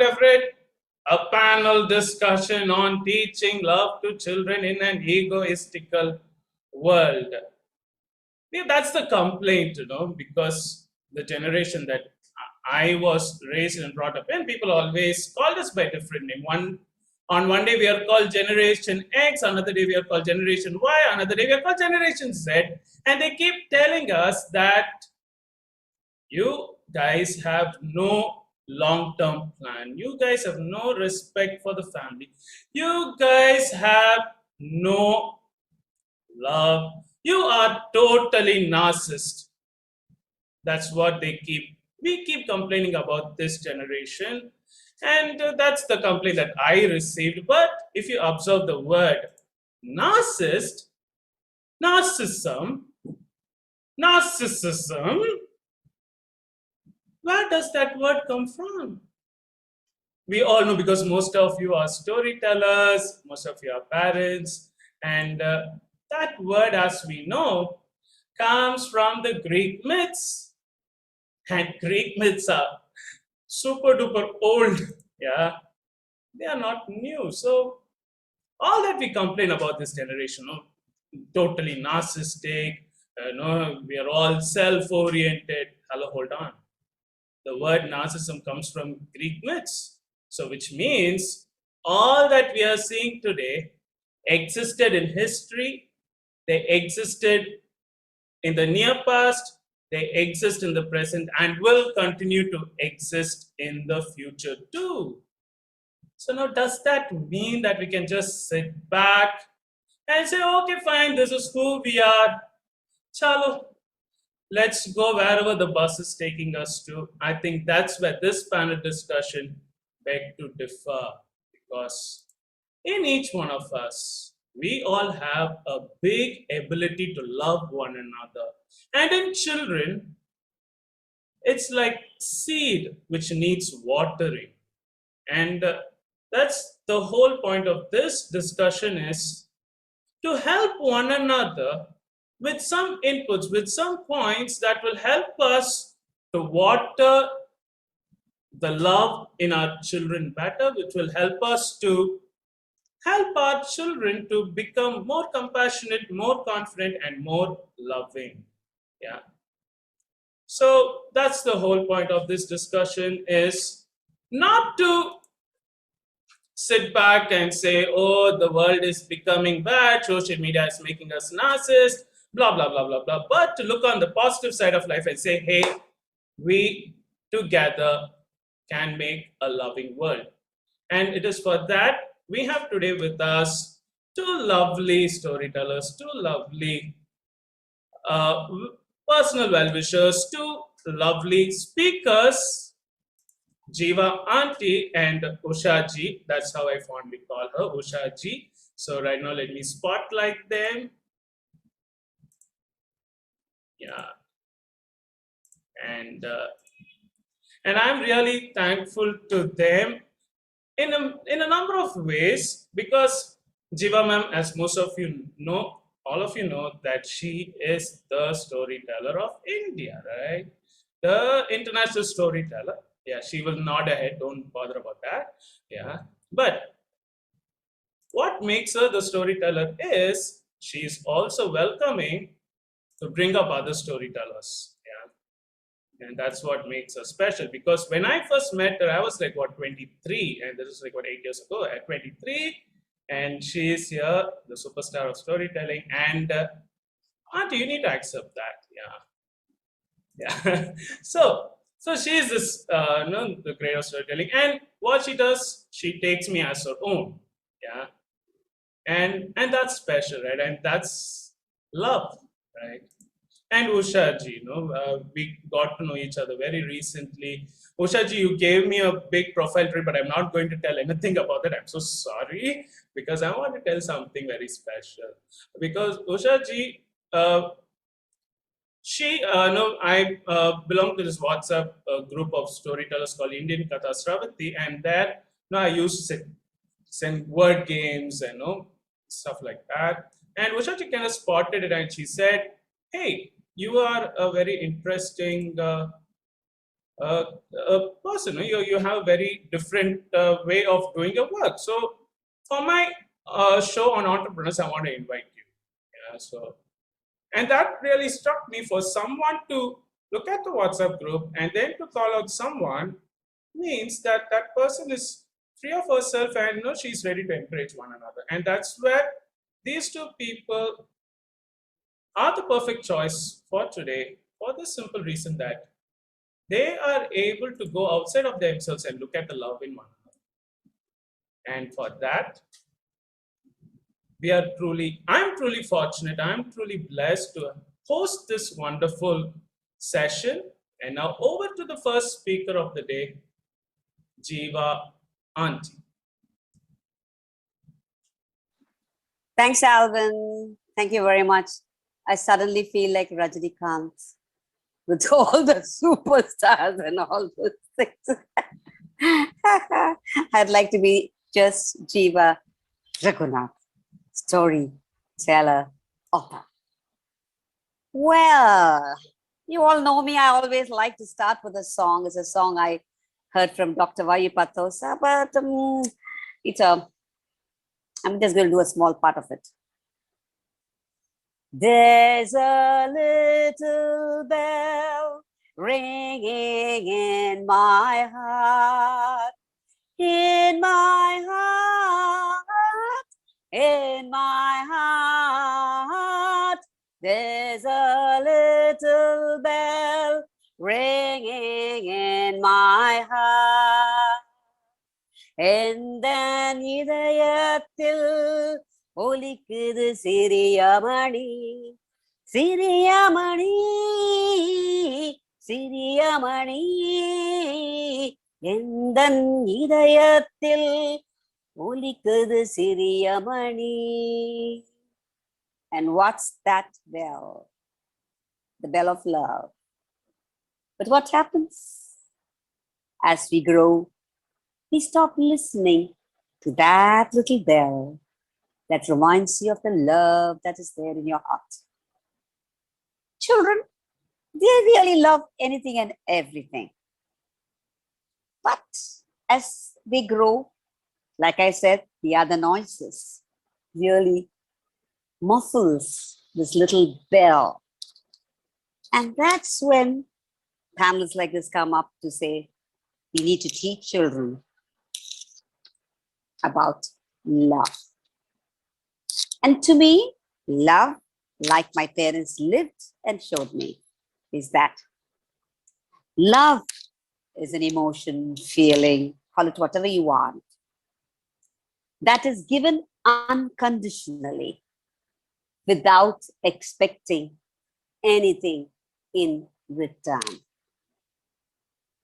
would have read a panel discussion on teaching love to children in an egoistical world. Yeah, that's the complaint, because the generation that I was raised and brought up in, people always called us by different name. One day we are called Generation X, another day we are called Generation Y, another day we are called Generation Z, and they keep telling us that you guys have no long-term plan. You guys have no respect for the family. You guys have no love. You are totally narcissist. That's what we keep complaining about this generation. And that's the complaint that I received. But if you observe the word narcissist, narcissism, narcissism, where does that word come from? We all know, because most of you are storytellers, most of you are parents, and that word, as we know, comes from the Greek myths. And Greek myths are super duper old. Yeah, they are not new. So all that we complain about this generation, totally narcissistic, we are all self-oriented. Hello, hold on. The word narcissism comes from Greek myths. So which means all that we are seeing today existed in history, they existed in the near past, they exist in the present, and will continue to exist in the future too. So now, does that mean that we can just sit back and say, okay, fine, this is who we are, chalo, let's go wherever the bus is taking us to? I think that's where this panel discussion beg to differ, because in each one of us, we all have a big ability to love one another. And in children, it's like seed which needs watering. And that's the whole point of this discussion, is to help one another with some inputs, with some points that will help us to water the love in our children better, which will help us to help our children to become more compassionate, more confident, and more loving. Yeah. So that's the whole point of this discussion, is not to sit back and say, oh, the world is becoming bad, social media is making us narcissists, blah, blah, blah, blah, blah. But to look on the positive side of life and say, hey, we together can make a loving world. And it is for that we have today with us two lovely storytellers, two lovely personal well-wishers, two lovely speakers, Jeeva Auntie and Usha Ji. That's how I fondly call her, Usha Ji. So right now, let me spotlight them. Yeah. And I'm really thankful to them in a number of ways, because Jeeva ma'am, as most of you know, all of you know, that she is the storyteller of India, right? The international storyteller. Yeah, she will nod ahead, don't bother about that. Yeah, but what makes her the storyteller is she's also welcoming to bring up other storytellers. Yeah, and that's what makes her special, because when I first met her, I was like, what, 23, and this is like, what, 8 years ago, at 23, and she is here, the superstar of storytelling. And Auntie, you need to accept that. Yeah. So she is this the creator of storytelling, and what she does, she takes me as her own. Yeah, and that's special, right? And that's love, right? And Usha ji, we got to know each other very recently. Usha ji, you gave me a big profile trip, but I'm not going to tell anything about it. I'm so sorry, because I want to tell something very special. Because Usha ji, I belong to this WhatsApp group of storytellers called Indian Katha Sravati, and there, I used to send word games and stuff like that. And Ushaji kind of spotted it, and she said, "Hey, you are a very interesting uh, person. You have a very different way of doing your work. So for my show on entrepreneurs, I want to invite you. Yeah, so and that really struck me, for someone to look at the WhatsApp group and then to call out someone means that that person is free of herself, and she's ready to encourage one another. And that's where these two people are the perfect choice for today, for the simple reason that they are able to go outside of themselves and look at the love in one another. And for that, I'm truly fortunate, I'm truly blessed to host this wonderful session. And now over to the first speaker of the day, Jeeva Auntie. Thanks, Alvin. Thank you very much. I suddenly feel like Rajinikanth with all the superstars and all those things. I'd like to be just Jeeva Raghunath, storyteller, author. Well, you all know me. I always like to start with a song. It's a song I heard from Dr. Vayupatosa, but I'm just going to do a small part of it. There's a little bell ringing in my heart, in my heart, in my heart. There's a little bell ringing in my heart. எந்தன் இதயத்தில் ஒலிக்குது சிறியமணி, சிறியமணி, சிறியமணி. எந்தன் இதயத்தில் ஒலிக்குது சிறியமணி. And what's that bell? The bell of love. But what happens as we grow? We stop listening to that little bell that reminds you of the love that is there in your heart. Children, they really love anything and everything. But as they grow, like I said, the other noises really muffles this little bell. And that's when panels like this come up to say, we need to teach children about love. And to me, love, like my parents lived and showed me, is that love is an emotion, feeling, call it whatever you want, that is given unconditionally without expecting anything in return.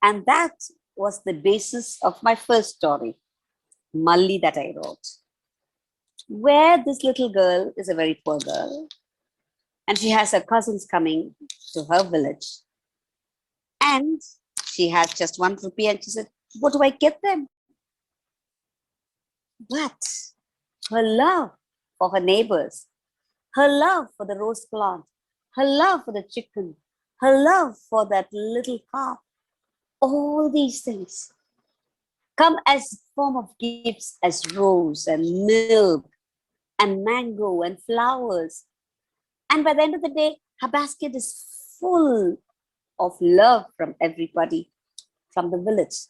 And that was the basis of my first story, Malli, that I wrote, where this little girl is a very poor girl and she has her cousins coming to her village and she has just 1 rupee and she said, what do I get them? But her love for her neighbors, her love for the rose plant, her love for the chicken, her love for that little calf, all these things come as form of gifts as rose and milk and mango and flowers. And by the end of the day, her basket is full of love from everybody from the village.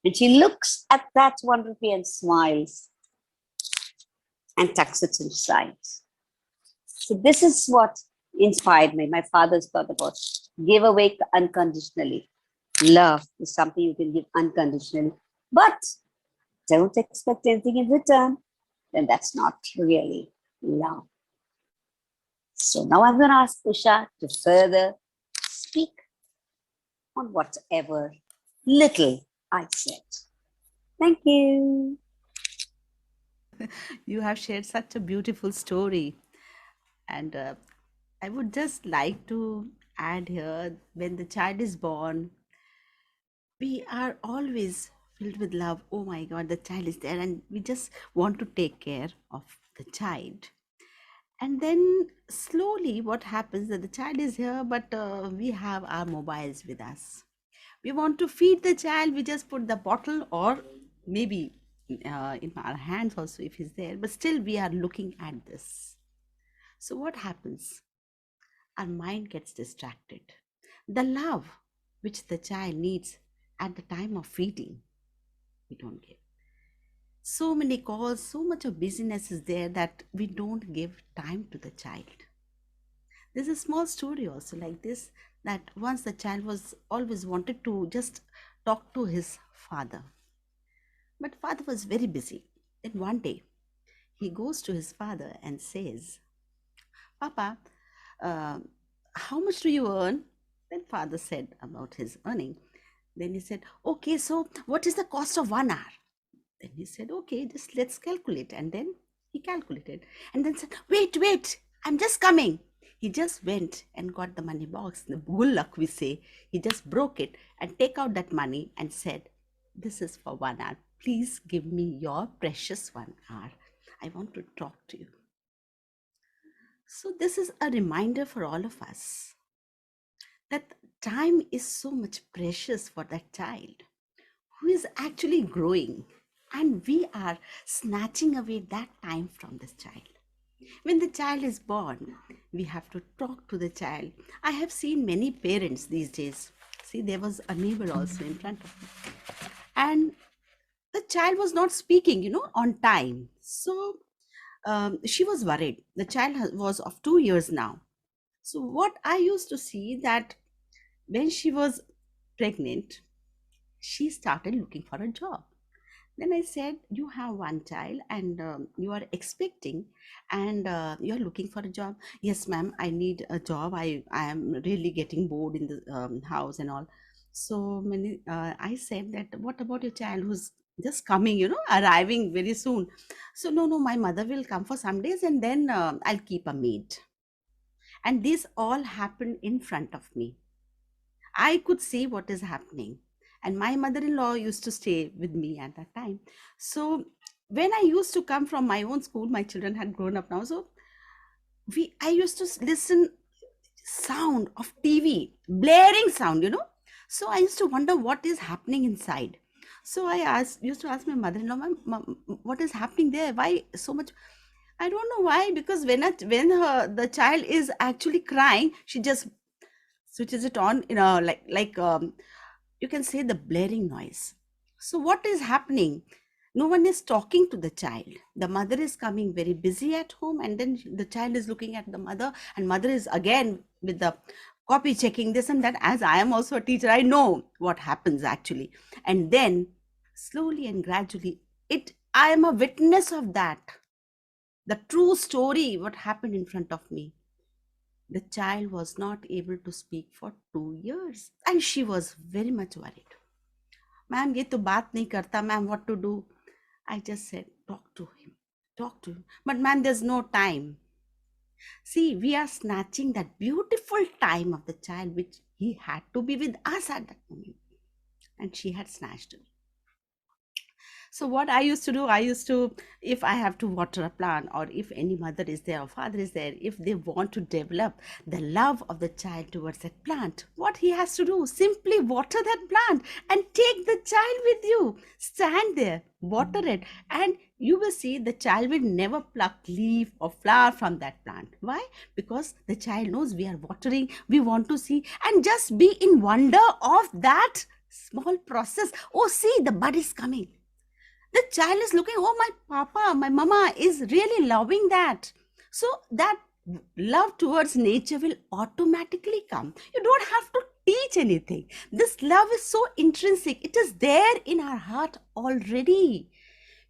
And she looks at that 1 rupee and smiles and tucks it inside. So this is what inspired me. My father's thought about give away unconditionally. Love is something you can give unconditionally, but don't expect anything in return. Then that's not really love. So now I'm going to ask Usha to further speak on whatever little I said. Thank you. You have shared such a beautiful story. And I would just like to add here, when the child is born, we are always filled with love. Oh my God, the child is there, and we just want to take care of the child. And then slowly, what happens that the child is here, but we have our mobiles with us. We want to feed the child, we just put the bottle, or maybe in our hands also if he's there, but still we are looking at this. So what happens? Our mind gets distracted. The love which the child needs at the time of feeding, we don't give. So many calls, so much of busyness is there that we don't give time to the child. There's a small story also like this, that once the child was always wanted to just talk to his father, but father was very busy. Then one day he goes to his father and says, Papa, uh, how much do you earn? Then father said about his earning. Then he said, okay, so what is the cost of 1 hour? Then he said, okay, just let's calculate. And then he calculated and then said, wait, I'm just coming. He just went and got the money box, the gullak we say. He just broke it and take out that money and said, this is for 1 hour. Please give me your precious 1 hour. I want to talk to you. So this is a reminder for all of us that time is so much precious for that child who is actually growing, and we are snatching away that time from this child. When the child is born, we have to talk to the child. I have seen many parents these days. See, there was a neighbor also in front of me, and the child was not speaking, on time. So she was worried. The child was of 2 years now. So what I used to see that when she was pregnant, she started looking for a job. Then I said, you have one child and you are expecting, and you are looking for a job. Yes, ma'am, I need a job. I am really getting bored in the house and all. So I said that, what about your child who's just coming, arriving very soon? So no, my mother will come for some days and then I'll keep a maid. And this all happened in front of me. I could see what is happening. And my mother-in-law used to stay with me at that time. So when I used to come from my own school, my children had grown up now. So I used to listen sound of TV, blaring sound. So I used to wonder what is happening inside. So I used to ask my mother-in-law, Mom, what is happening there? Why so much? I don't know why, because when the child is actually crying, she just switches it on, you can say the blaring noise. So what is happening? No one is talking to the child. The mother is coming very busy at home, and then the child is looking at the mother, and mother is again with the copy checking this and that. As I am also a teacher, I know what happens actually. And then slowly and gradually, I am a witness of that. The true story, what happened in front of me. The child was not able to speak for 2 years, and she was very much worried. Ma'am, ye to baat nahi karta, ma'am, what to do? I just said, talk to him. But ma'am, there's no time. See, we are snatching that beautiful time of the child, which he had to be with us at that moment. And she had snatched it. So what I used to do, if I have to water a plant, or if any mother is there or father is there, if they want to develop the love of the child towards that plant, what he has to do, simply water that plant and take the child with you. Stand there, water it, and you will see the child will never pluck leaf or flower from that plant. Why? Because the child knows we are watering, we want to see, and just be in wonder of that small process. Oh, see, the bud is coming. The child is looking, oh, my papa, my mama is really loving that. So that love towards nature will automatically come. You don't have to teach anything. This love is so intrinsic. It is there in our heart already.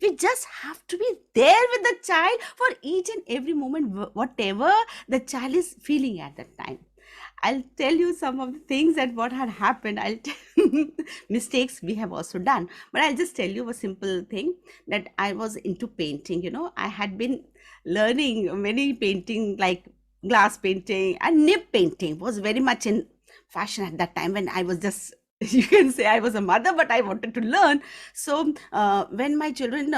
We just have to be there with the child for each and every moment, whatever the child is feeling at that time. I'll tell you some of the things that what had happened. Mistakes we have also done, but I'll just tell you a simple thing, that I was into painting. I had been learning many painting, like glass painting, and nib painting was very much in fashion at that time, when I was just you can say I was a mother, but I wanted to learn. So when my children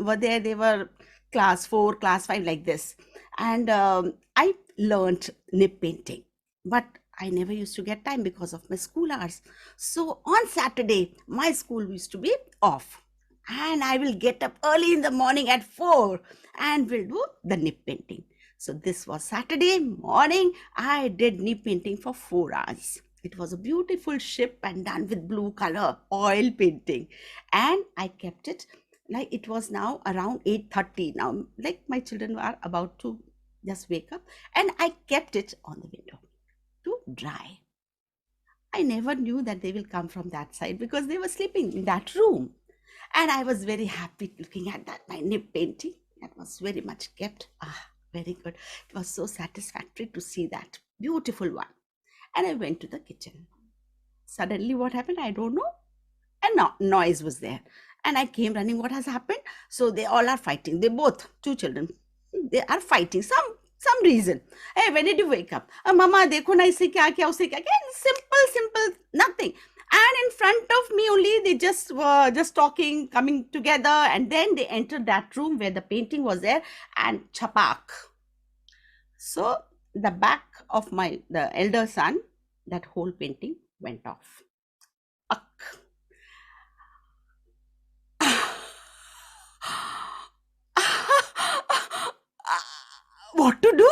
were there, they were class 4, class 5, like this, and I learned nib painting. But I never used to get time because of my school hours. So on Saturday, my school used to be off. And I will get up early in the morning at 4 and will do the nip painting. So this was Saturday morning. I did nip painting for 4 hours. It was a beautiful ship and done with blue color oil painting. And I kept it like it was now around 8:30 now. Like my children are about to just wake up. And I kept it on the window to dry. I never knew that they will come from that side because they were sleeping in that room. And I was very happy looking at that, my nib painting. That was very much kept. Very good. It was so satisfactory to see that beautiful one. And I went to the kitchen. Suddenly, what happened? I don't know. And noise was there. And I came running. What has happened? So they all are fighting. They both, two children, they are fighting. Some reason. Hey, when did you wake up? Mama, dekho na isse kya kya, usse kya kya. Simple, nothing. And in front of me only, they just were just talking, coming together. And then they entered that room where the painting was there and chapak. So the back of the elder son, that whole painting went off. What to do?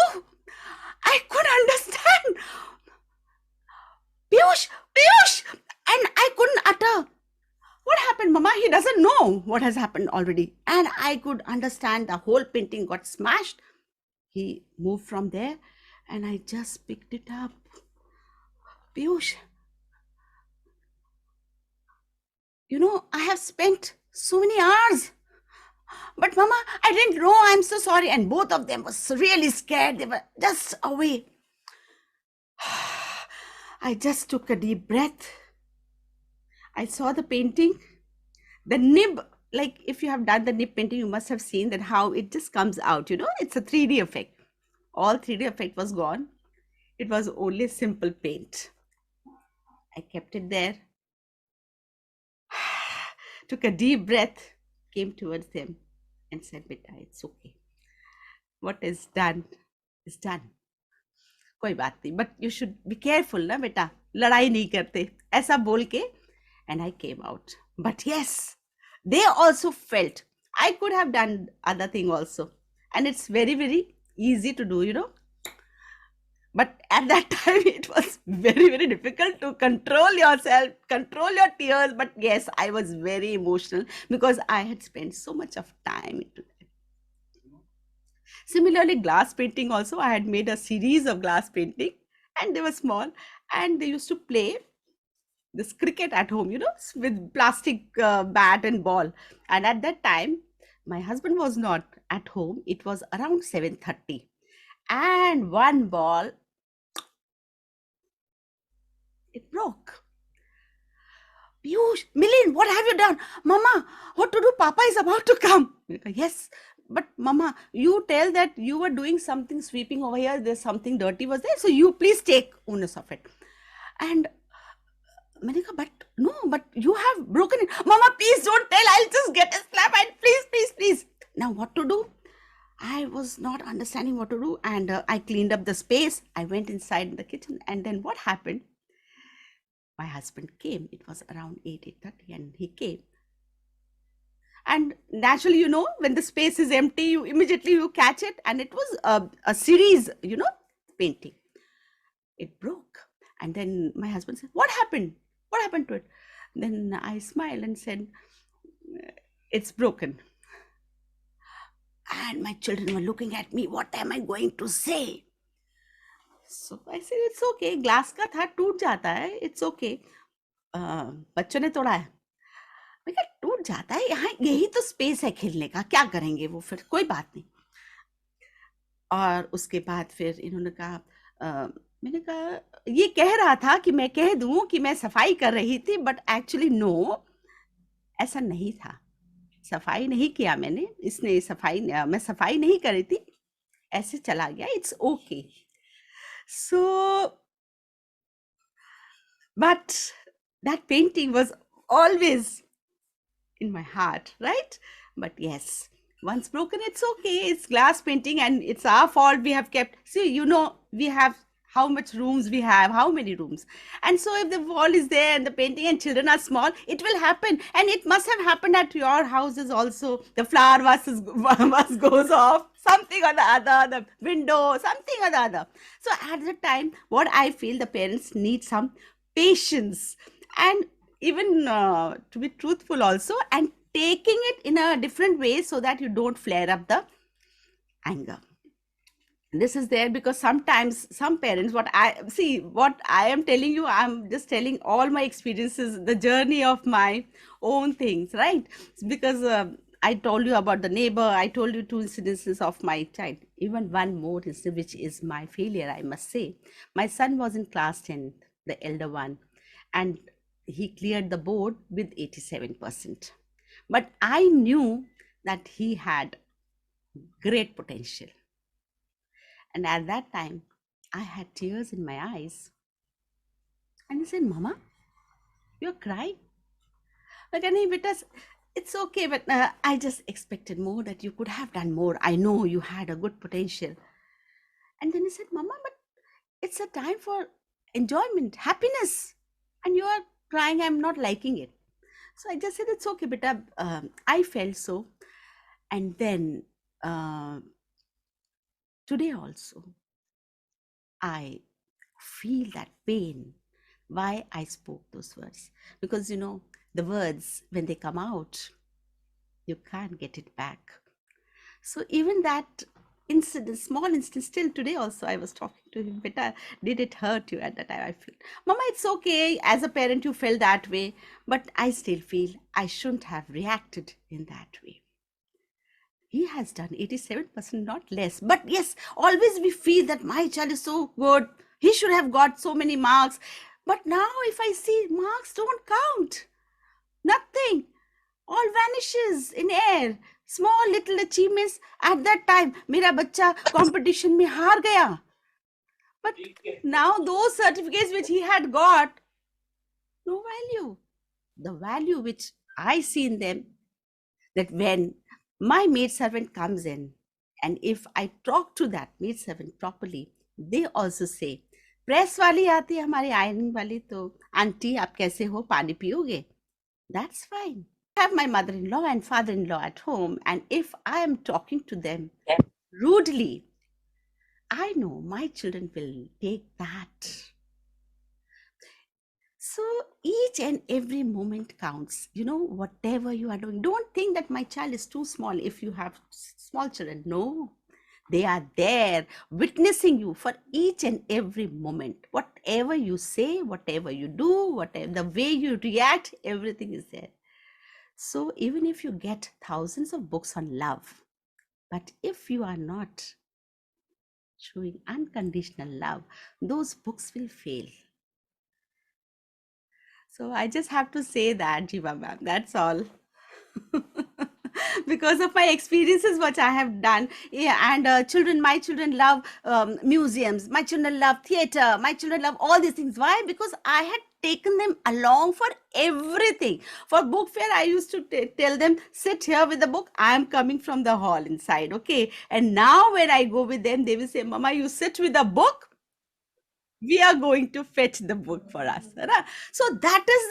I couldn't understand. Piyush, and I couldn't utter. What happened, Mama? He doesn't know what has happened already. And I could understand the whole painting got smashed. He moved from there and I just picked it up. Piyush, I have spent so many hours. But Mama, I didn't know. I'm so sorry. And both of them was really scared. They were just away. I just took a deep breath. I saw the painting. The nib, like if you have done the nib painting, you must have seen that how it just comes out. It's a 3D effect. All 3D effect was gone. It was only simple paint. I kept it there. Took a deep breath, came towards him and said, Beta, it's okay. What is done is done. कोई बात नहीं, but you should be careful ना बेटा, लड़ाई नहीं करते, ऐसा बोल के. And I came out. But yes, they also felt I could have done other thing also. And it's very, very easy to do. But at that time, it was very, very difficult to control yourself, control your tears. But yes, I was very emotional because I had spent so much of time into that. Similarly, glass painting also, I had made a series of glass painting and they were small and they used to play this cricket at home, with plastic bat and ball. And at that time, my husband was not at home. It was around 7:30. And one ball, it broke. Piyush, Milin, what have you done? Mama, what to do? Papa is about to come. Yes, but Mama, you tell that you were doing something sweeping over here. There's something dirty was there. So you please take onus of it. And Manika, but you have broken it. Mama, please don't tell. I'll just get a slap and please. Now what to do? I was not understanding what to do. And I cleaned up the space. I went inside the kitchen. And then what happened? My husband came. It was around 8:30 and he came. And naturally, when the space is empty, you immediately catch it. And it was a series, painting. It broke. And then my husband said, what happened? What happened to it? Then I smiled and said, it's broken. And my children were looking at me. What am I going to say? So I said, it's okay. Glass का था, टूट जाता है. It's okay. बच्चों ने तोड़ा है. मैं कहा टूट जाता है, यहाँ यही तो स्पेस है खेलने का, क्या करेंगे वो, फिर कोई बात नहीं. और उसके बाद फिर इन्होंने कहा, मैंने कहा ये कह रहा था कि मैं कह दूं कि मैं सफाई कर रही थी, बट एक्चुअली नो, ऐसा नहीं था. सफाई नहीं किया मैंने, मैं सफाई नहीं कर रही थी, ऐसे चला गया. It's okay. So, but that painting was always in my heart, right? But yes, once broken, it's okay. It's glass painting and it's our fault. We have kept, see, we have how much rooms we have, how many rooms. And so if the wall is there and the painting and children are small, it will happen. And it must have happened at your houses also. The flower vase goes off, something or the other, the window, something or the other. So at the time, what I feel, the parents need some patience, and even to be truthful also, and taking it in a different way so that you don't flare up the anger. This is there because sometimes some parents, what I am telling you, I'm just telling all my experiences, the journey of my own things, right? Because I told you about the neighbor, I told you two incidences of my child. Even one more incident, which is my failure, I must say. My son was in class 10th, the elder one, and he cleared the board with 87%. But I knew that he had great potential. And at that time, I had tears in my eyes. And he said, Mama, you're crying. Like, because it's okay, but I just expected more, that you could have done more. I know you had a good potential. And then he said, Mama, but it's a time for enjoyment, happiness. And you are crying, I'm not liking it. So I just said, it's okay, but I felt so. And then today also, I feel that pain, why I spoke those words. Because, the words, when they come out, you can't get it back. So even that incident, small incident, still today also I was talking to him, Beta, did it hurt you at that time? I feel, Mama, it's okay. As a parent, you felt that way. But I still feel I shouldn't have reacted in that way. He has done 87%, not less. But yes, always we feel that my child is so good. He should have got so many marks. But now if I see, marks don't count. Nothing. All vanishes in air. Small little achievements at that time. Mera bachcha competition mein haar gaya. But now those certificates which he had got, no value. The value which I see in them, that when my maidservant comes in, and if I talk to that maidservant properly, they also say, press वाली आती है हमारी ironing वाली, तो aunty आप कैसे हो, पानी पियोगे? That's fine. I have my mother-in-law and father-in-law at home, and if I am talking to them rudely, I know my children will take that. So each and every moment counts. Whatever you are doing, don't think that my child is too small if you have small children. No, they are there witnessing you for each and every moment. Whatever you say, whatever you do, whatever the way you react, everything is there. So even if you get thousands of books on love, but if you are not showing unconditional love, those books will fail. So I just have to say that, Jeeva ma'am, that's all. Because of my experiences, what I have done. Yeah, and my children love museums, my children love theater, my children love all these things. Why? Because I had taken them along for everything. For book fair, I used to tell them, sit here with the book, I am coming from the hall inside, okay? And now when I go with them, they will say, Mama, you sit with the book, we are going to fetch the book for us. So that is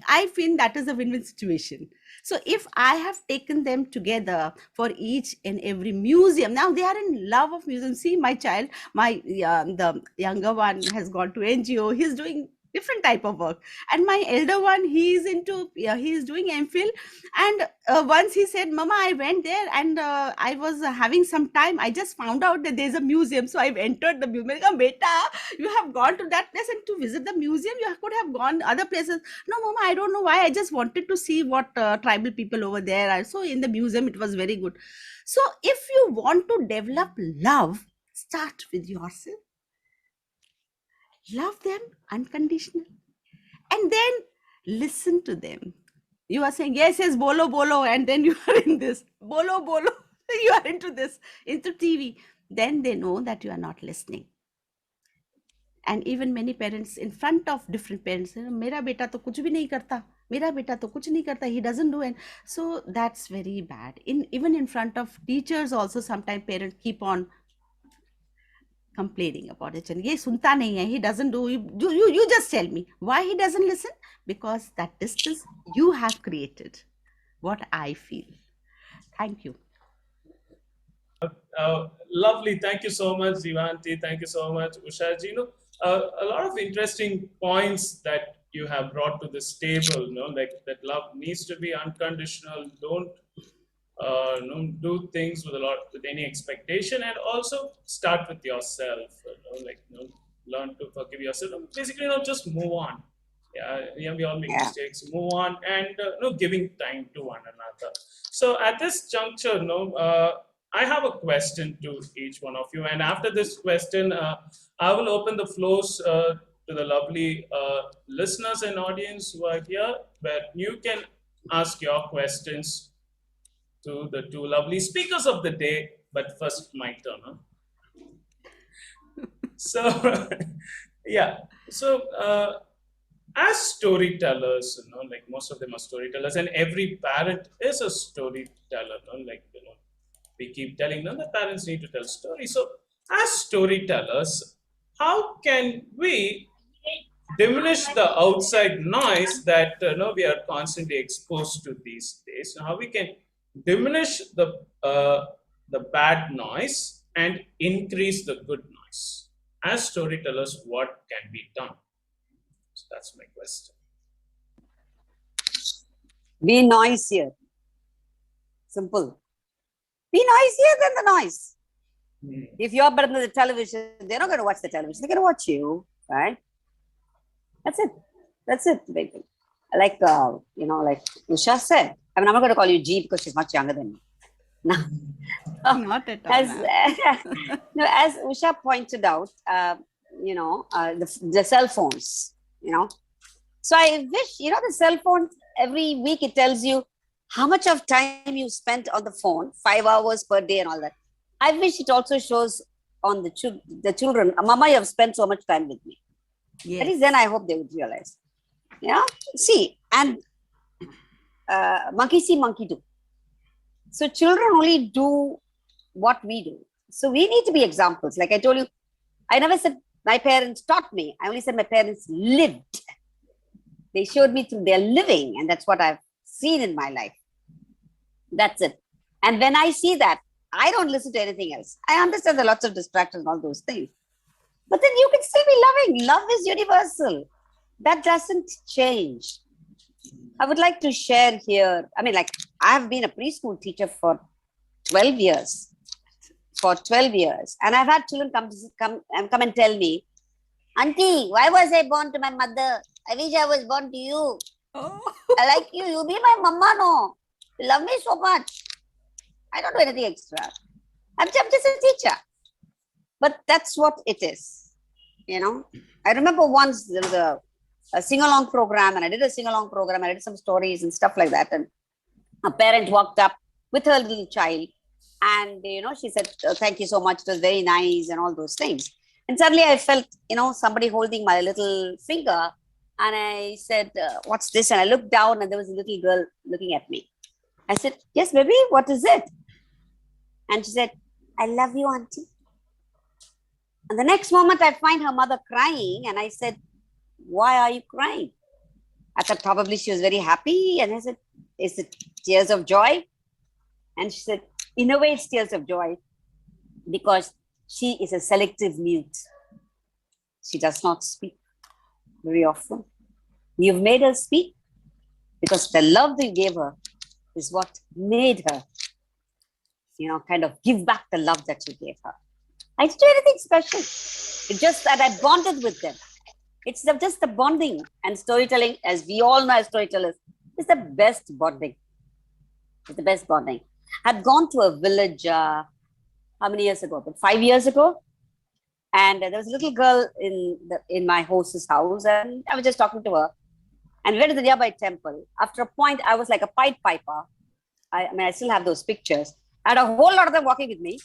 I feel that is a win-win situation. So if I have taken them together for each and every museum, now they are in love of museums. See, my child, the younger one has gone to NGO, he's doing different type of work, and my elder one, he is doing MPhil. And once he said, Mama, I went there and I was having some time, I just found out that there's a museum, so I've entered the museum. Beta, you have gone to that place, and to visit the museum, you could have gone other places. No, Mama, I don't know why, I just wanted to see what tribal people over there are. So in the museum, it was very good. So if you want to develop love, start with yourself. Love them unconditionally, and then listen to them. You are saying, yes, yes, bolo, bolo, and then you are in this, bolo, bolo, you are into this, into TV. Then they know that you are not listening. And even many parents in front of different parents, mera beta to kuch bhi nahi karta, mera beta to kuch nahi karta, he doesn't do it. So that's very bad. Even in front of teachers also, sometimes parents keep on complaining about it. And ye sunta nahi hai, he doesn't do, you just tell me why he doesn't listen. Because that distance you have created, what I feel. Thank you. Lovely. Thank you so much, Jivanti. Thank you so much, Usha. A lot of interesting points that you have brought to this table. Like that love needs to be unconditional. Don't do things with any expectation, and also start with yourself. Learn to forgive yourself. Basically, just move on. Yeah, we all make Yeah. mistakes. Move on, and giving time to one another. So at this juncture, I have a question to each one of you, and after this question, I will open the floors to the lovely listeners and audience who are here, where you can ask your questions to the two lovely speakers of the day. But first, my turn. Huh? So, yeah. So, as storytellers, like most of them are storytellers, and every parent is a storyteller. We keep telling them that parents need to tell stories. So, as storytellers, how can we diminish the outside noise that we are constantly exposed to these days? How we can diminish the bad noise and increase the good noise? As storytellers, what can be done? So that's my question. Be noisier. Simple. Be noisier than the noise. If you're better than the television, they're not going to watch the television. They're going to watch you, right? That's it. That's it, baby. Like, like Usha said, I mean, I'm not going to call you G because she's much younger than me. Not at all. As Usha pointed out, the cell phones, So I wish, the cell phone, every week it tells you how much of time you spent on the phone, 5 hours per day and all that. I wish it also shows on the children, Mama, you have spent so much time with me. Yes. At least then I hope they would realize. See, and monkey see, monkey do. So children only do what we do. So we need to be examples. Like I told you, I never said my parents taught me. I only said my parents lived. They showed me through their living, and that's what I've seen in my life. That's it. And when I see that, I don't listen to anything else. I understand there are lots of distractions and all those things. But then you can still be loving. Love is universal. That doesn't change. I would like to share here. I mean, like, I've been a preschool teacher for 12 years. For 12 years. And I've had children come and tell me, Auntie, why was I born to my mother? I wish I was born to you. Oh. I like you. You be my mama, no. You love me so much. I don't do anything extra. I'm just a teacher. But that's what it is. I remember once there was a sing-along program, and I did a sing-along program, and I did some stories and stuff like that. And a parent walked up with her little child, and, she said, thank you so much. It was very nice and all those things. And suddenly I felt, somebody holding my little finger. And I said, what's this? And I looked down, and there was a little girl looking at me. I said, yes, baby, what is it? And she said, I love you, Auntie. And the next moment I find her mother crying, and I said, why are you crying? I thought probably she was very happy. And I said, is it tears of joy? And she said, in a way, it's tears of joy because she is a selective mute. She does not speak very often. You've made her speak because the love that you gave her is what made her, kind of give back the love that you gave her. I didn't do anything special. It's just that I bonded with them. It's just the bonding, and storytelling, as we all know as storytellers, is the best bonding. It's the best bonding. I'd gone to a village, how many years ago? But 5 years ago. And there was a little girl in my host's house, and I was just talking to her. And we went to the nearby temple. After a point, I was like a Pied Piper. I still have those pictures. I had a whole lot of them walking with me.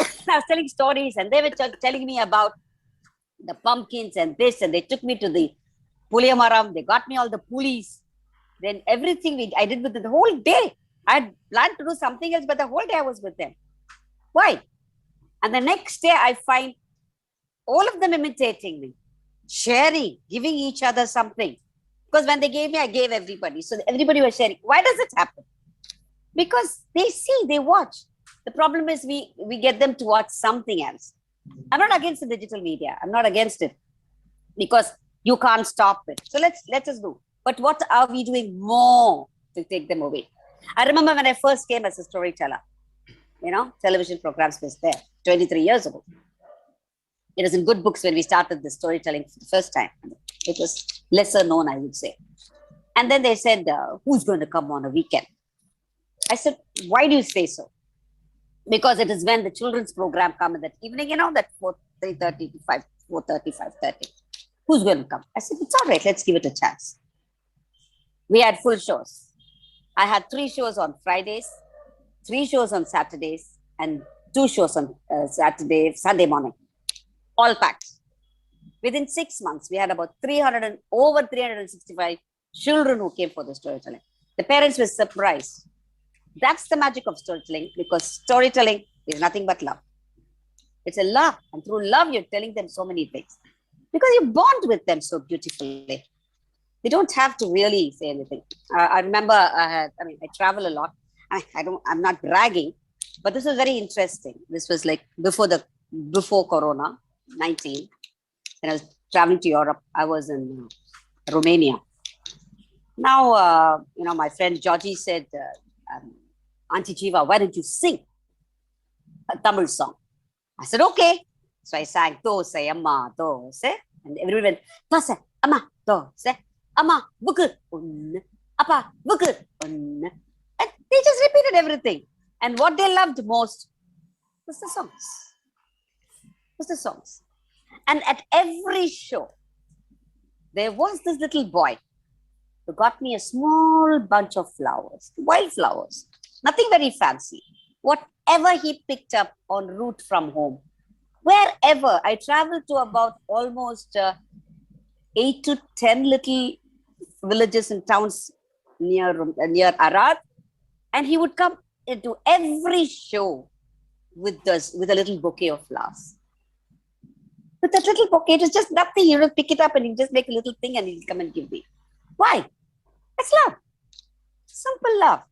I was telling stories, and they were telling me about the pumpkins and this, and they took me to the Puliyamaram. They got me all the pulis. Then everything I did with them the whole day. I had planned to do something else, but the whole day I was with them. Why? And the next day I find all of them imitating me, sharing, giving each other something. Because when they gave me, I gave everybody. So everybody was sharing. Why does it happen? Because they see, they watch. The problem is we get them to watch something else. I'm not against the digital media. I'm not against it because you can't stop it. So let us do. But what are we doing more to take them away? I remember when I first came as a storyteller, television programs was there 23 years ago. It was in good books when we started the storytelling for the first time. It was lesser known, I would say. And then they said, who's going to come on a weekend? I said, why do you say so? Because it is when the children's program come in that evening, that 3:30 to 4:30, 5:30. Who's going to come? I said, it's all right. Let's give it a chance. We had full shows. I had 3 shows on Fridays, 3 shows on Saturdays, and 2 shows on Sunday morning. All packed. Within 6 months, we had about over 365 children who came for the storytelling. The parents were surprised. That's the magic of storytelling, because storytelling is nothing but love. It's a love. And through love, you're telling them so many things. Because you bond with them so beautifully. They don't have to really say anything. I remember, I travel a lot. I'm not bragging, but this was very interesting. This was like before Corona-19. When I was traveling to Europe, I was in Romania. Now, my friend Georgie said, Auntie Jeeva, why don't you sing a Tamil song? I said, okay. So I sang, Dose, Amma, Dose. And everybody went, Dose, Amma, Dose. Amma, Bukur, Un. Appa, Bukur, Un. And they just repeated everything. And what they loved most was the songs. And at every show, there was this little boy who got me a small bunch of flowers, wildflowers, nothing very fancy. Whatever he picked up en route from home, wherever. I traveled to about almost 8 to 10 little villages and towns near Arad, and he would come into every show with a little bouquet of flowers. With that little bouquet, it was just nothing. He would pick it up and he'd just make a little thing and he'd come and give me. Why? That's love. Simple love.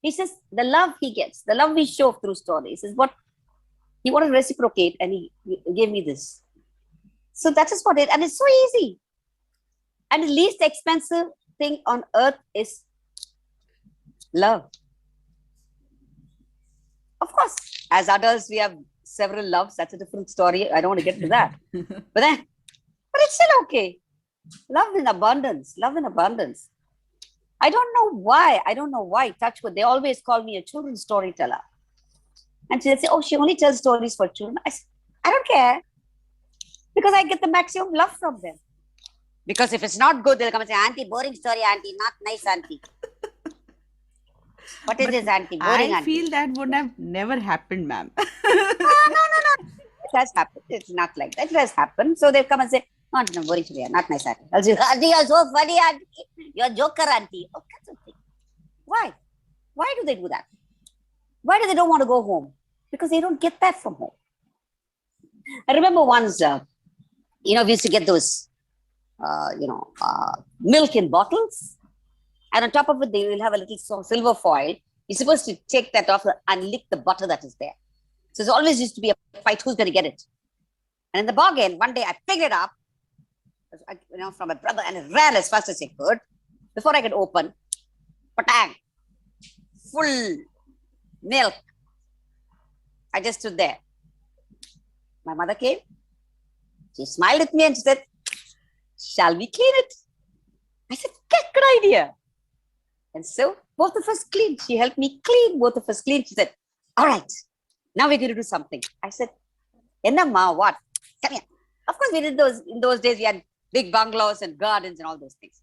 He says the love he gets, the love we show through stories is what he wanted to reciprocate, and he gave me this. So that is what and it's so easy. And the least expensive thing on earth is love. Of course, as adults, we have several loves. That's a different story. I don't want to get to that. But it's still okay. Love in abundance. Love in abundance. I don't know why. Touch wood. They always call me a children's storyteller. And they'll say, oh, she only tells stories for children. I don't care. Because I get the maximum love from them. Because if it's not good, they'll come and say, Auntie, boring story, Auntie. Not nice, Auntie. What is this, Auntie? Boring, I Auntie. feel that would have never happened, ma'am. No. It has happened. It's not like that. It has happened. So they'll come and say, no, boring story. Not nice, Auntie. I'll say, Auntie, you're so funny, Auntie. You're a joker, Auntie. Oh, that's okay. Why? Why do they do that? Why do they don't want to go home? Because they don't get that from home. I remember once, we used to get those, milk in bottles. And on top of it, they will have a little silver foil. You're supposed to take that off and lick the butter that is there. So there's always used to be a fight, who's going to get it? And in the bargain, one day I picked it up, from my brother, and ran as fast as I could. Before I could open, patang, full milk. I just stood there. My mother came. She smiled at me and she said, shall we clean it? I said, good idea. And so both of us cleaned. She helped me clean. Both of us cleaned. She said, all right, now we're going to do something. I said, Enna, what? Come here. Of course, we did those. In those days, we had big bungalows and gardens and all those things.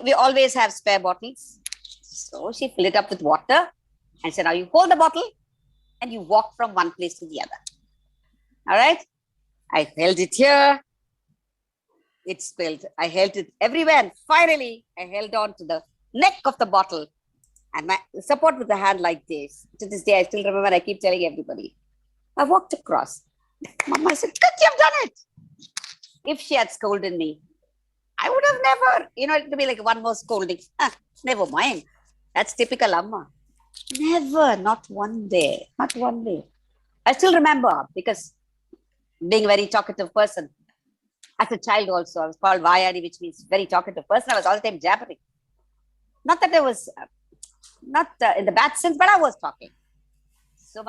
We always have spare bottles. So she filled it up with water and said, now you hold the bottle and you walk from one place to the other. All right? I held it here. It spilled. I held it everywhere. And finally, I held on to the neck of the bottle and my support with the hand like this. To this day, I still remember, I keep telling everybody. I walked across. Mama said, good, you've done it. If she had scolded me, I would have never, it would be like one more scolding. Never mind. That's typical Amma. Never, not one day, not one day. I still remember because being a very talkative person, as a child also, I was called Vayari, which means very talkative person. I was all the time jabbering. Not that I was, not in the bad sense, but I was talking. So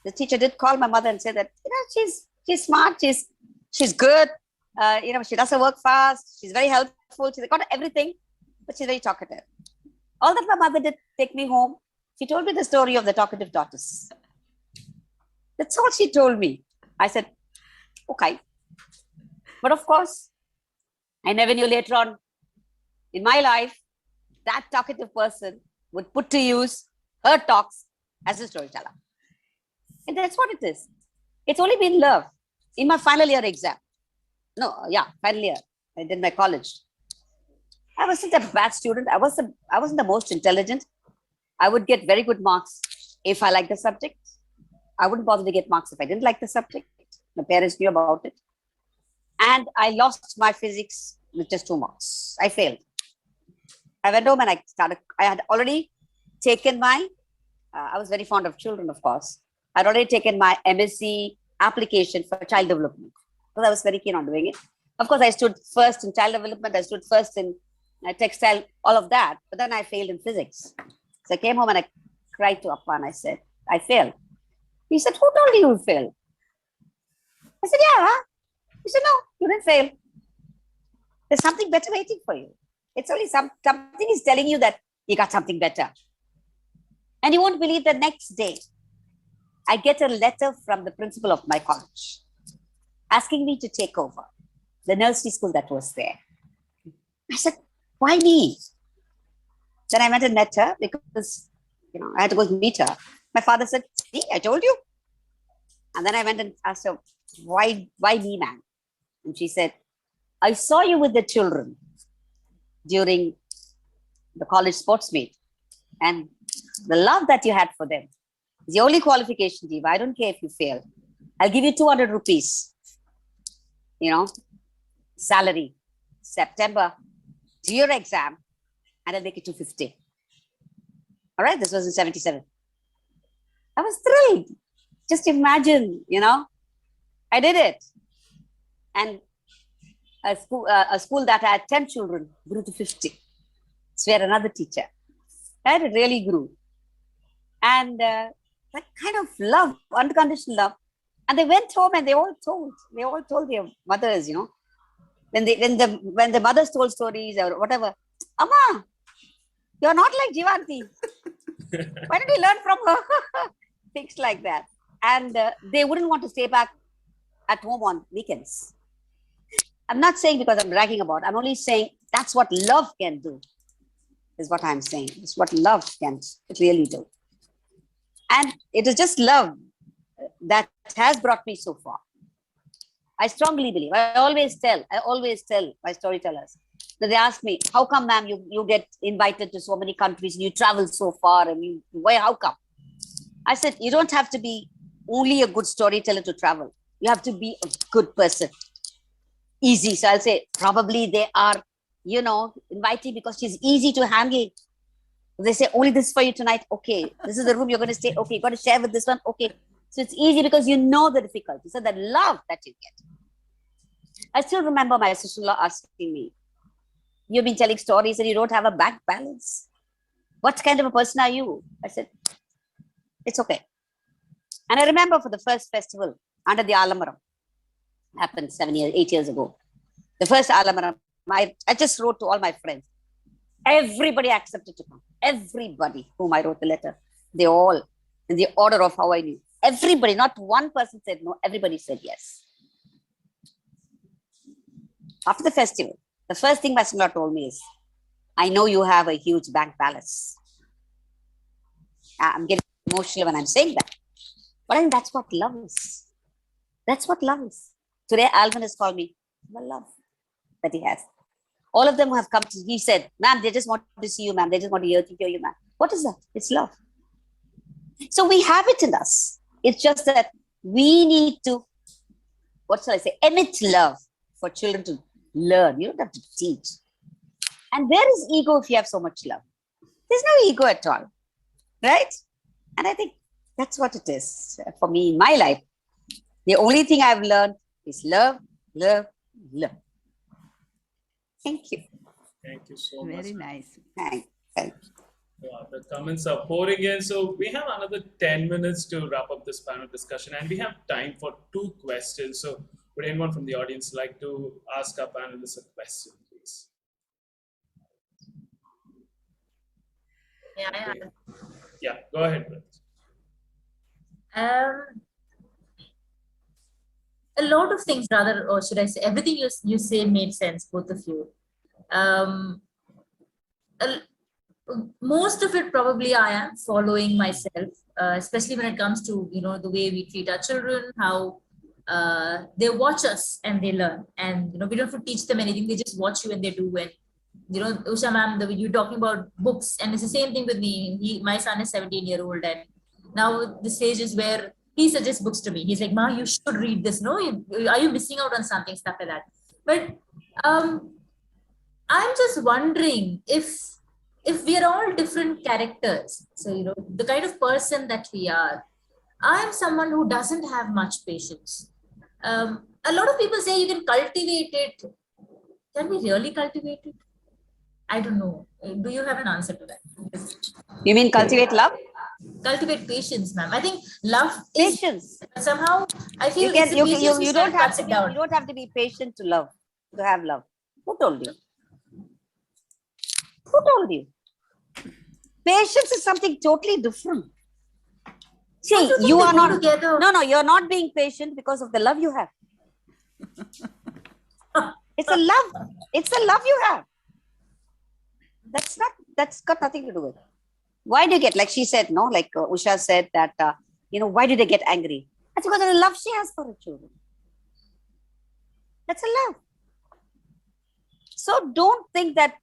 the teacher did call my mother and say that, she's smart, she's good, she does her work fast, she's very helpful, she's got everything, but she's very talkative. All that my mother did take me home. She told me the story of the talkative tortoise. That's all she told me. I said, okay. But of course, I never knew later on in my life, that talkative person would put to use her talks as a storyteller. And that's what it is. It's only been love. In my final year exam. Final year. I did my college. I wasn't a bad student. I wasn't the most intelligent. I would get very good marks if I liked the subject. I wouldn't bother to get marks if I didn't like the subject. My parents knew about it. And I lost my physics with just 2 marks. I failed. I went home and I had already taken I was very fond of children, of course. I'd already taken my MSc application for child development because I was very keen on doing it. Of course, I stood first in child development. I stood first in textile, all of that. But then I failed in physics. So I came home and I cried to Appa and I said, I failed. He said, who told you you failed? I said, yeah. He said, no, you didn't fail. There's something better waiting for you. It's only something is telling you that you got something better. And you won't believe the next day, I get a letter from the principal of my college asking me to take over the nursery school that was there. I said, why me? Then I went and met her because, I had to go meet her. My father said, see, I told you. And then I went and asked her, why me, man? And she said, I saw you with the children during the college sports meet. And the love that you had for them is the only qualification, Jeeva. I don't care if you fail. I'll give you 200 rupees, salary, September, do your exam, and I'll make it 250. All right, this was in 77. I was thrilled. Just imagine, I did it. And a school that had 10 children grew to 50. Swear another teacher. And it really grew. And that kind of love, unconditional love. And they went home and they all told their mothers, when the mothers told stories or whatever, Amma, you're not like Jivanti. Why don't you learn from her? Things like that. And they wouldn't want to stay back at home on weekends. I'm not saying because I'm bragging about, I'm only saying that's what love can do, is what I'm saying. It's what love can really do. And it is just love that has brought me so far. I strongly believe, I always tell my storytellers, that they ask me, how come, ma'am, you get invited to so many countries and you travel so far and how come? I said, you don't have to be only a good storyteller to travel. You have to be a good person. Easy. So I'll say, probably they are, inviting because she's easy to handle. They say, only this for you tonight. Okay. This is the room you're going to stay. Okay. You're going to share with this one. Okay. So it's easy because you know the difficulty. So the love that you get. I still remember my sister-in-law asking me, you've been telling stories and you don't have a bank balance. What kind of a person are you? I said, it's okay. And I remember for the first festival under the Alamaram, happened 8 years ago. The first Alamaram, I just wrote to all my friends. Everybody accepted to come. Everybody whom I wrote the letter, they all, in the order of how I knew. Everybody, not one person said no, everybody said yes. After the festival, the first thing my sister told me is, I know you have a huge bank balance. I'm getting emotional when I'm saying that. But I think that's what love is. That's what love is. Today, Alvin has called me the love that he has. All of them have come to, he said, ma'am, they just want to see you, ma'am. They just want to hear you, ma'am. What is that? It's love. So we have it in us. It's just that we need to what shall I say, emit love for children to learn. You don't have to teach. And where is ego if you have so much love? There's no ego at all, right? And I think that's what it is for me in my life. The only thing I've learned is love, love, love. Thank you. Thank you so much. Very nice. Thank you. Yeah, the comments are pouring in. So we have another 10 minutes to wrap up this panel discussion, and we have time for 2 questions. So would anyone from the audience like to ask our panelists a question, please? Yeah, Okay. Yeah, go ahead. A lot of things, rather, or should I say, everything you say made sense, both of you. Most of it probably I am following myself, especially when it comes to the way we treat our children, how they watch us and they learn, and we don't have to teach them anything; they just watch you and they do. And Usha ma'am, you're talking about books, and it's the same thing with me. My son is 17-year-old, and now the stage is where he suggests books to me. He's like, "Ma, you should read this. No, are you missing out on something?" Stuff like that. But I'm just wondering if we are all different characters. So the kind of person that we are. I'm someone who doesn't have much patience. A lot of people say you can cultivate it. Can we really cultivate it? I don't know. Do you have an answer to that? You mean cultivate love? Cultivate patience, ma'am. I think love is Patience. somehow. I feel You can. it's the patience You don't have cuts to it be. down. You don't have to be patient to love. To have love. Who told you? Who told you? Patience is something totally different. See, you are not together. No, you're not being patient because of the love you have. It's a love. It's a love you have. That's got nothing to do with it. Why do you get, like she said, no, like Usha said that, why do they get angry? That's because of the love she has for her children. That's a love. So don't think that,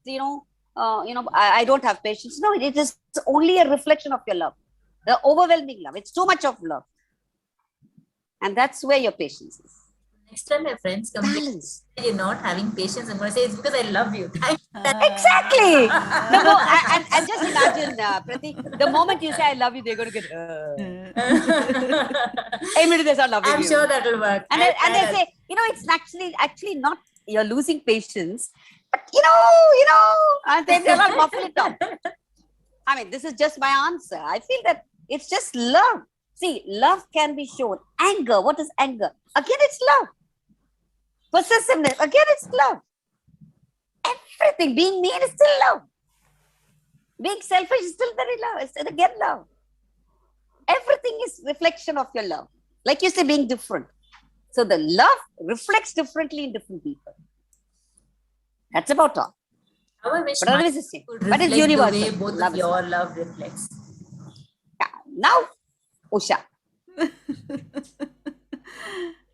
I don't have patience. No, it is only a reflection of your love. The overwhelming love. It's too much of love. And that's where your patience is. Next time my friends complain Balance. you're not having patience, I'm going to say it's because I love you. Exactly. And just imagine, Pratik, the moment you say I love you, they're going to get, immediately they start loving you. I'm sure that will work. And they say, it's actually not you're losing patience, but and then they'll not muffle it down. I mean, this is just my answer. I feel that it's just love. See, love can be shown. Anger, what is anger? Again, it's love. Possessiveness, again, it's love. Everything, being mean is still love. Being selfish is still very love. It's still again love. Everything is reflection of your love. Like you say, being different. So the love reflects differently in different people. That's about all. How I wish But otherwise it's the same. But it's universal. the way both love of your love reflects. Yeah. Now, Usha.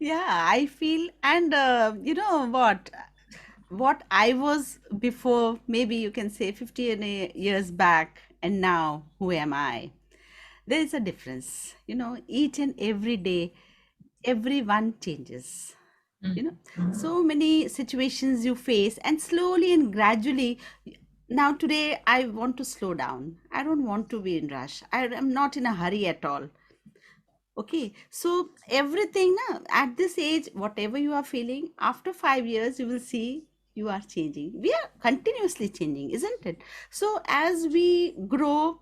Yeah, I feel, and you know what I was before, maybe you can say 50 years back, and now who am I? There is a difference. Each and every day, everyone changes. So many situations you face, and slowly and gradually. Now today, I want to slow down. I don't want to be in rush. I am not in a hurry at all. Okay, so everything na, at this age, whatever you are feeling, after 5 years, you will see you are changing. We are continuously changing, isn't it? So as we grow,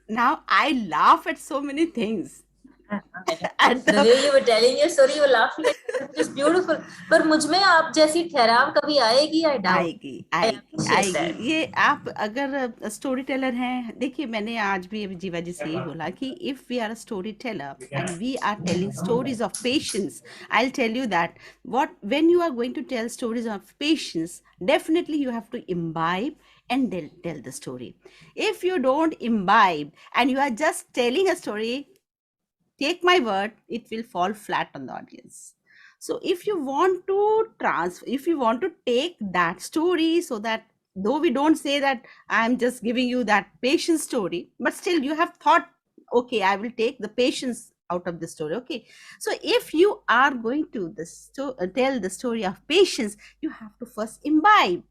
now I laugh at so many things. The way you were telling your story, you were laughing at it. It's just beautiful. पर मुझ में आप जैसी ठहराव कभी आएगी? I doubt. आएगी ये आप अगर स्टोरी टेलर हैं, देखिए मैंने आज भी जीवा जी से ही बोला कि if we are a story teller and we are telling stories of patience, I will tell you that when you are going to tell stories of patience, definitely you have to imbibe and tell the story. If you don't imbibe and you are just telling a story, take my word, it will fall flat on the audience. So if you want to if you want to take that story, so that though we don't say that I'm just giving you that patience story, but still you have thought, okay, I will take the patience out of the story. Okay, so if you are going to tell the story of patience, you have to first imbibe,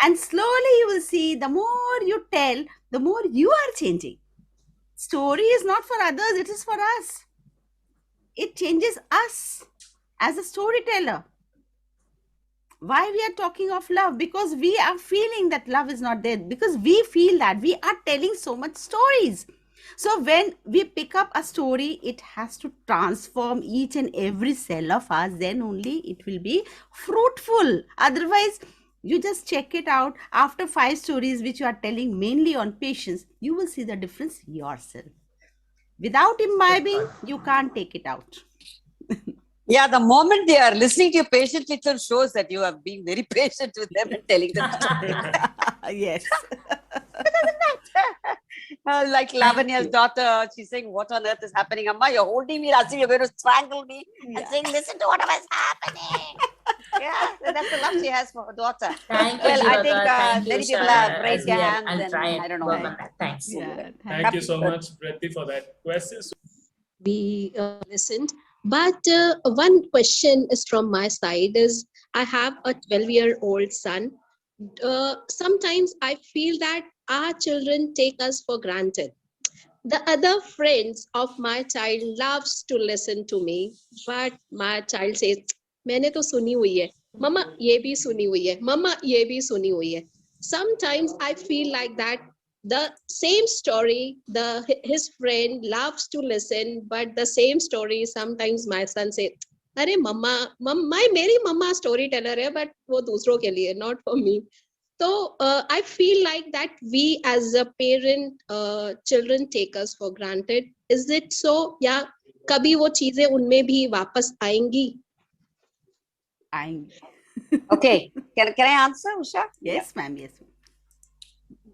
and slowly you will see the more you tell, the more you are changing. Story is not for others, it is for us. It changes us as a storyteller. Why we are talking of love? Because we are feeling that love is not there, because we feel that we are telling so much stories. So when we pick up a story, it has to transform each and every cell of us, then only it will be fruitful. Otherwise, you just check it out after 5 stories which you are telling mainly on patience, you will see the difference yourself. Without imbibing, you can't take it out. Yeah, the moment they are listening to you patiently, it shows that you have been very patient with them and telling them stories. Yes. Like Lavanya's daughter, she's saying, "What on earth is happening, Amma? You're holding me as if you're going to strangle me," and saying, "Listen to whatever is happening." Yeah, that's the love she has for her daughter. Thank you, Well, I think Jeeva. Thank you, many people Usha. have raised their hands, I'll and try I don't and know. work on that. Thanks. Yeah, Thank you so much, Priti, for that question. We listened. But one question is from my side is, I have a 12-year-old son. Sometimes I feel that our children take us for granted. The other friends of my child loves to listen to me, but my child says, मैंने तो सुनी हुई है, मम्मा ये भी सुनी हुई है, मम्मा ये भी सुनी हुई है. Sometimes I feel like that the same story, his friend loves to listen, but the same story sometimes my son says, अरे मम्मा मेरी मम्मा storyteller है, but वो दूसरों के लिए, not for me. So I feel like that we as a parent, children take us for granted. Is it so? Yeah, कभी वो चीजें उनमें भी वापस आएंगी? Okay, can I answer, Usha? Yes, ma'am. Yes, ma'am.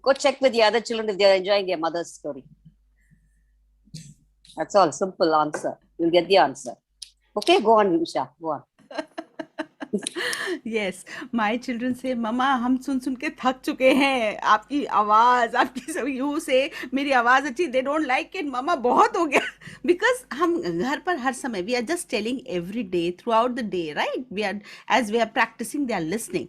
Go check with the other children if they are enjoying their mother's story. That's all. Simple answer. You'll get the answer. Okay, go on, Usha. Go on. Yes, my children say, "Mama, हम सुन के थक चुके हैं आपकी आवाज, आपकी सब." You say मेरी आवाज अच्छी, they don't like it. Mama, बहुत हो गया. Because हम घर पर हर समय, we are just telling every day throughout the day, right? As we are practicing, they are listening.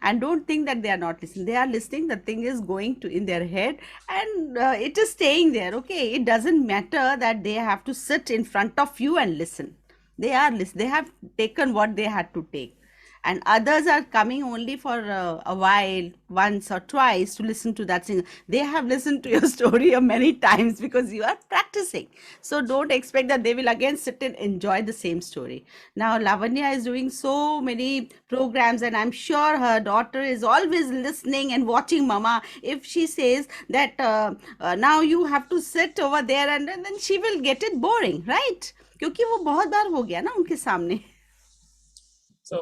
And don't think that they are not listening. They are listening. The thing is going to in their head, and it is staying there. Okay, it doesn't matter that they have to sit in front of you and listen. They are listening. They have taken what they had to take, and others are coming only for a while, once or twice, to listen to that thing. They have listened to your story many times because you are practicing. So don't expect that they will again sit and enjoy the same story. Now Lavanya is doing so many programs, and I'm sure her daughter is always listening and watching Mama. If she says that now you have to sit over there, and then she will get it boring, right? क्योंकि वो बहुत बार हो गया ना उनके सामने. So,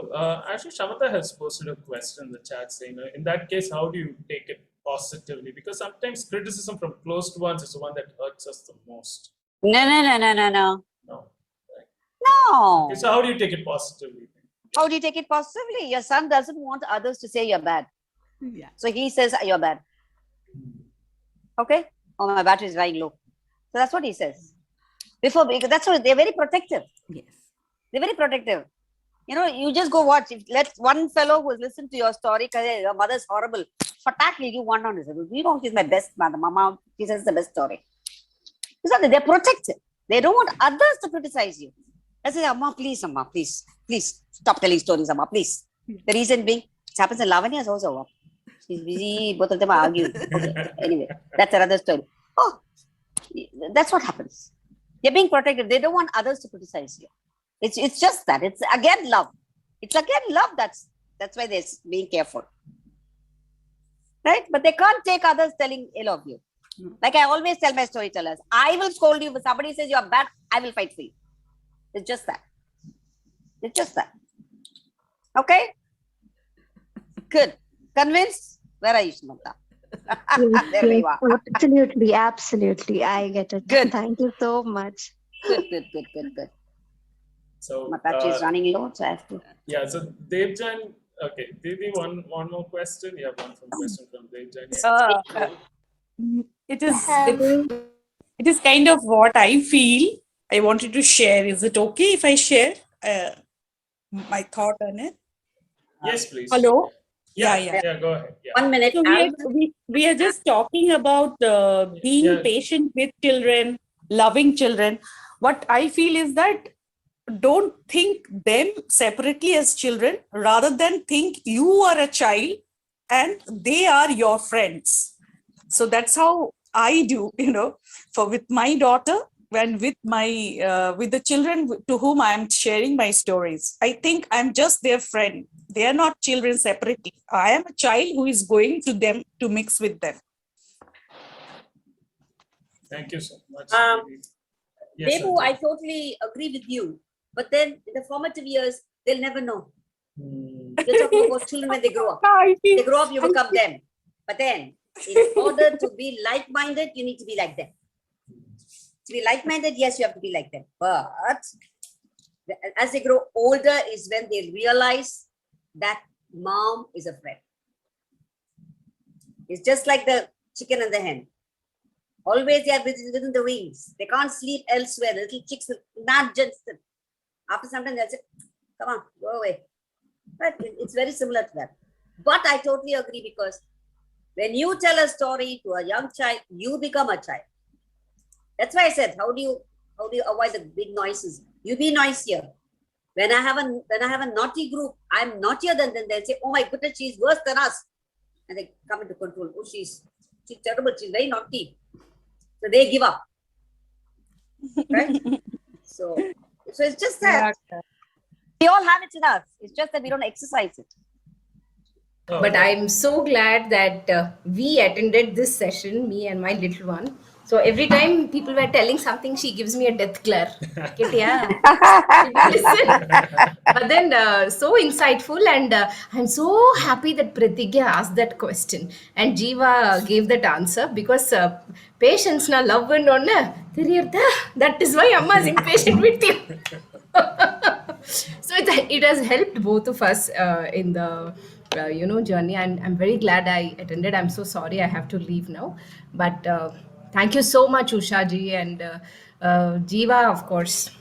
actually, Shamata has posted a question in the chat saying, in that case, how do you take it positively? Because sometimes criticism from close ones is the one that hurts us the most. No. No. Right. No. Okay, so how do you take it positively? How do you take it positively? Your son doesn't want others to say you're bad. Yeah. So he says you're bad. Okay? Oh, my battery is running low. So that's what he says. Because that's why they're very protective. Yes. They're very protective. You know, you just go watch. Let one fellow who has listened to your story, because your mother's horrible, fatakly give one on his. You know, she's my best mother. Mama, she says the best story. They're protective. They don't want others to criticize you. They say, Amma, please, stop telling stories, Amma, please. The reason being, it happens in Lavanya also. She's busy, both of them are arguing. Okay. Anyway, that's another story. Oh, that's what happens. They're being protected. They don't want others to criticize you. It's just that. It's again love. It's again love. That's why they're being careful. Right? But they can't take others telling ill of you. Like I always tell my storytellers, I will scold you if somebody says you're bad, I will fight for you. It's just that. It's just that. Okay? Good. Convinced? Where are you, Shamanta? There you are. Absolutely. I get it. Good. Thank you so much. Good. So, My battery is running low, so I have to. Yeah, so Devjan, okay, Devi, one more question. You have question from Devjan. It is kind of what I feel. I wanted to share. Is it okay if I share my thought on it? Yes, please. Hello? Yeah, Yeah. yeah, go ahead. Yeah. 1 minute, So Alvin. we are just talking about being Yeah. patient with children, loving children. What I feel is that don't think them separately as children, rather than think you are a child and they are your friends. So that's how I do, for with my daughter and with the children to whom I am sharing my stories. I think I'm just their friend. They are not children separately. I am a child who is going to them to mix with them. Thank you so much. Yes, Debu, I Sanjay. totally agree with you. But then in the formative years, they'll never know. Hmm. We're talking about children when they grow up. I feel, They grow up, you become them. But then, in order to be like-minded, you need to be like them. To be like-minded, yes, you have to be like them. But as they grow older is when they realize that mom is a friend. It's just like the chicken and the hen. Always they are within the wings. They can't sleep elsewhere. The little chicks will not just. After some time, they'll say, come on, go away. But it's very similar to that. But I totally agree, because when you tell a story to a young child, you become a child. That's why I said, how do you avoid the big noises? You be noisier. When I have a naughty group, I'm naughtier than them. They'll say, oh my goodness, she's worse than us. And they come into control. Oh, she's terrible, she's very naughty. So they give up. Right? So it's just that we all have it in us. It's just that we don't exercise it. Oh, But yeah. I'm so glad that we attended this session, me and my little one. So every time people were telling something, she gives me a death glare. Ketya? Listen. But then so insightful, and I'm so happy that Pratigya asked that question and Jeeva gave that answer, because patience na love and onna that is why Amma is impatient with you. So it has helped both of us in the journey, and I'm very glad I attended. I'm so sorry I have to leave now, but thank you so much, Usha ji, and Jeeva, of course.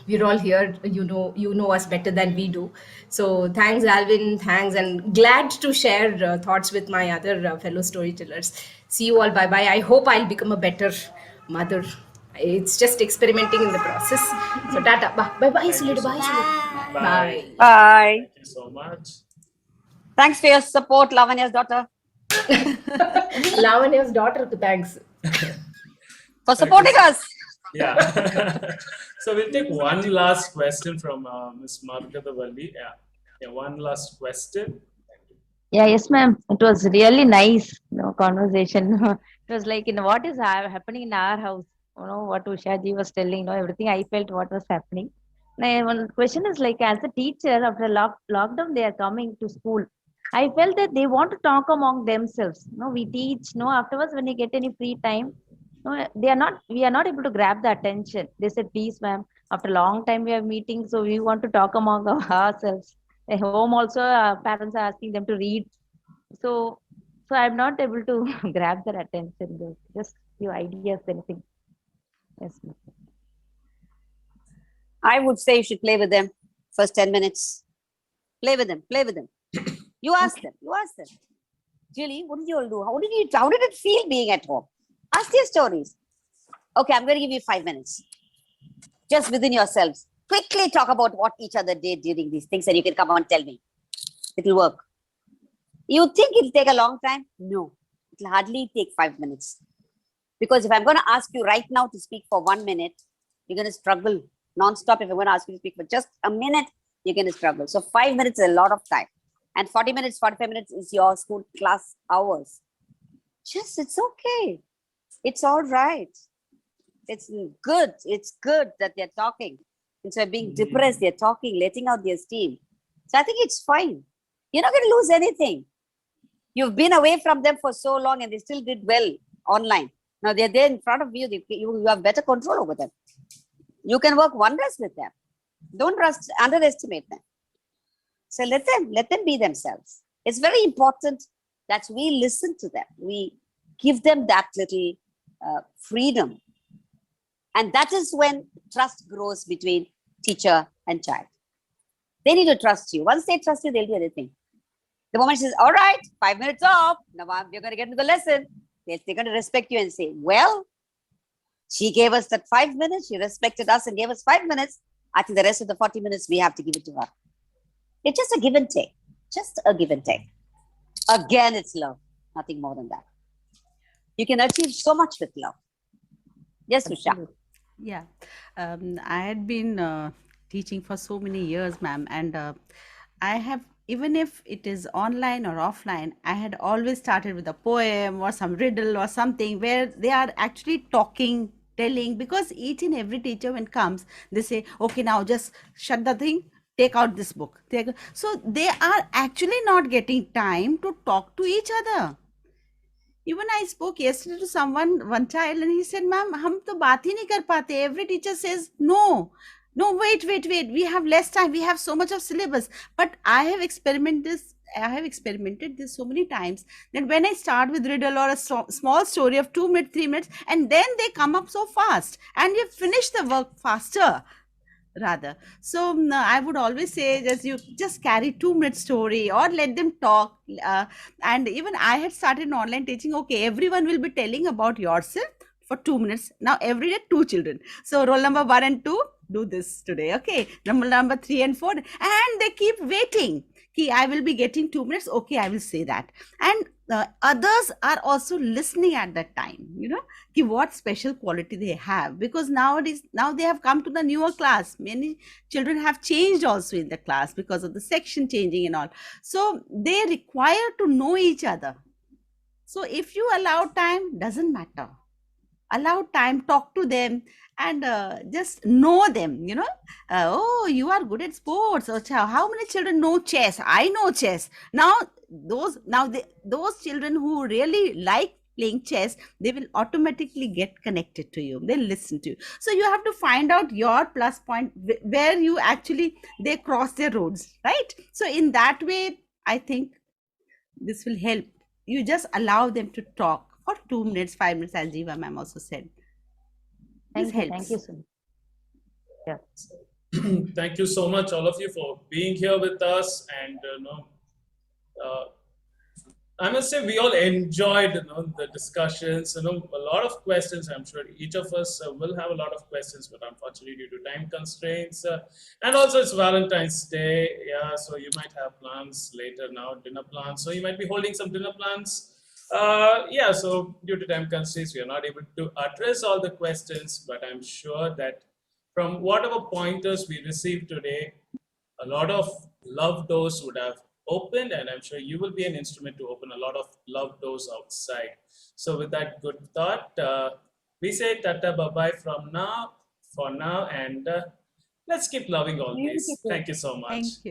We're all here, you know us better than we do. So thanks, Alvin, thanks, and glad to share thoughts with my other fellow storytellers. See you all, bye bye. I hope I'll become a better mother. It's just experimenting in the process. So tata, bye bye, Thank you so bye. much. Bye. Bye. Bye. Thank you so much. Thanks for your support, Lavanya's daughter. Lavanya's daughter, thanks. For Thank supporting you. us. Yeah. So we'll take one last question from Ms. Margadavalli. Yeah. Yeah, one last question. Yeah, yes, ma'am. It was really nice, conversation. It was like, what is happening in our house? What Usha ji was telling, everything I felt what was happening. Now, one question is like, as a teacher, after lockdown, they are coming to school. I felt that they want to talk among themselves. We teach, afterwards, when you get any free time, we are not able to grab the attention. They said, please, ma'am, after a long time we are meeting, so we want to talk among ourselves. At home also, parents are asking them to read. So I'm not able to grab their attention. Just few ideas, anything. Yes, ma'am. I would say you should play with them first 10 minutes. Play with them. Play with them. You ask them. You ask them. Julie, what did you all do? How did it feel being at home? Ask their stories. Okay, I'm going to give you 5 minutes. Just within yourselves. Quickly talk about what each other did during these things, and you can come on and tell me. It'll work. You think it'll take a long time? No. It'll hardly take 5 minutes. Because if I'm going to ask you right now to speak for 1 minute, you're going to struggle non-stop. If I'm going to ask you to speak for just a minute, you're going to struggle. So 5 minutes is a lot of time. And 40 minutes, 45 minutes is your school class hours. It's okay. It's all right. It's good. It's good that they're talking. Instead of being depressed, they're talking, letting out their steam. So I think it's fine. You're not going to lose anything. You've been away from them for so long and they still did well online. Now they're there in front of you. You have better control over them. You can work wonders with them. Don't underestimate them. So let them be themselves. It's very important that we listen to them. We give them that little freedom. And that is when trust grows between teacher and child. They need to trust you. Once they trust you, they'll do anything. The moment she says, all right, 5 minutes off, now we're going to get into the lesson, they're going to respect you and say, well, she gave us that 5 minutes, she respected us and gave us 5 minutes. I think the rest of the 40 minutes, we have to give it to her. It's just a give and take. Just a give and take. Again, it's love. Nothing more than that. You can achieve so much with love. Yes, Usha. Yeah, I had been teaching for so many years, ma'am, and I have, even if it is online or offline, I had always started with a poem or some riddle or something where they are actually talking, telling, because each and every teacher when comes, they say, okay, now just shut the thing, take out this book. So they are actually not getting time to talk to each other. Even I spoke yesterday to one child, and he said, "Ma'am, हम तो बात ही नहीं कर पाते." Every teacher says, "No, no, wait. We have less time. We have so much of syllabus." But I have experimented this so many times that when I start with riddle or a small story of 2 minutes, 3 minutes, and then they come up so fast, and you finish the work faster rather. So I would always say, just you just carry 2 minute story or let them talk. And even I had started in online teaching. Okay, everyone will be telling about yourself for 2 minutes. Now every day 2 children. So roll number 1 and 2 do this today. Okay, number 3 and 4, and they keep waiting. I will be getting 2 minutes. Okay, I will say that. And others are also listening at that time. What special quality they have, because now they have come to the newer class. Many children have changed also in the class because of the section changing and all. So they require to know each other. So if you allow time, doesn't matter, allow time, talk to them, and just know them. Oh, you are good at sports. How many children know chess? I know chess. Those children who really like playing chess, they will automatically get connected to you, they'll listen to you. So you have to find out your plus point, where you actually they cross their roads, right? So in that way, I think this will help. You just allow them to talk for 2 minutes, 5 minutes, as Jeeva ma'am also said. This helps. Thank you so much. Yeah. Thank you so much, all of you, for being here with us. And I must say, we all enjoyed the discussions. A lot of questions. I'm sure each of us will have a lot of questions, but unfortunately, due to time constraints, and also it's Valentine's Day. Yeah, so you might have plans later now, dinner plans. So you might be holding some dinner plans. Yeah, so due to time constraints, we are not able to address all the questions, but I'm sure that from whatever pointers we received today, a lot of love doors would have opened, and I'm sure you will be an instrument to open a lot of love doors outside. So with that good thought, we say tata bye-bye for now, and let's keep loving always. Thank you so much. Thank you.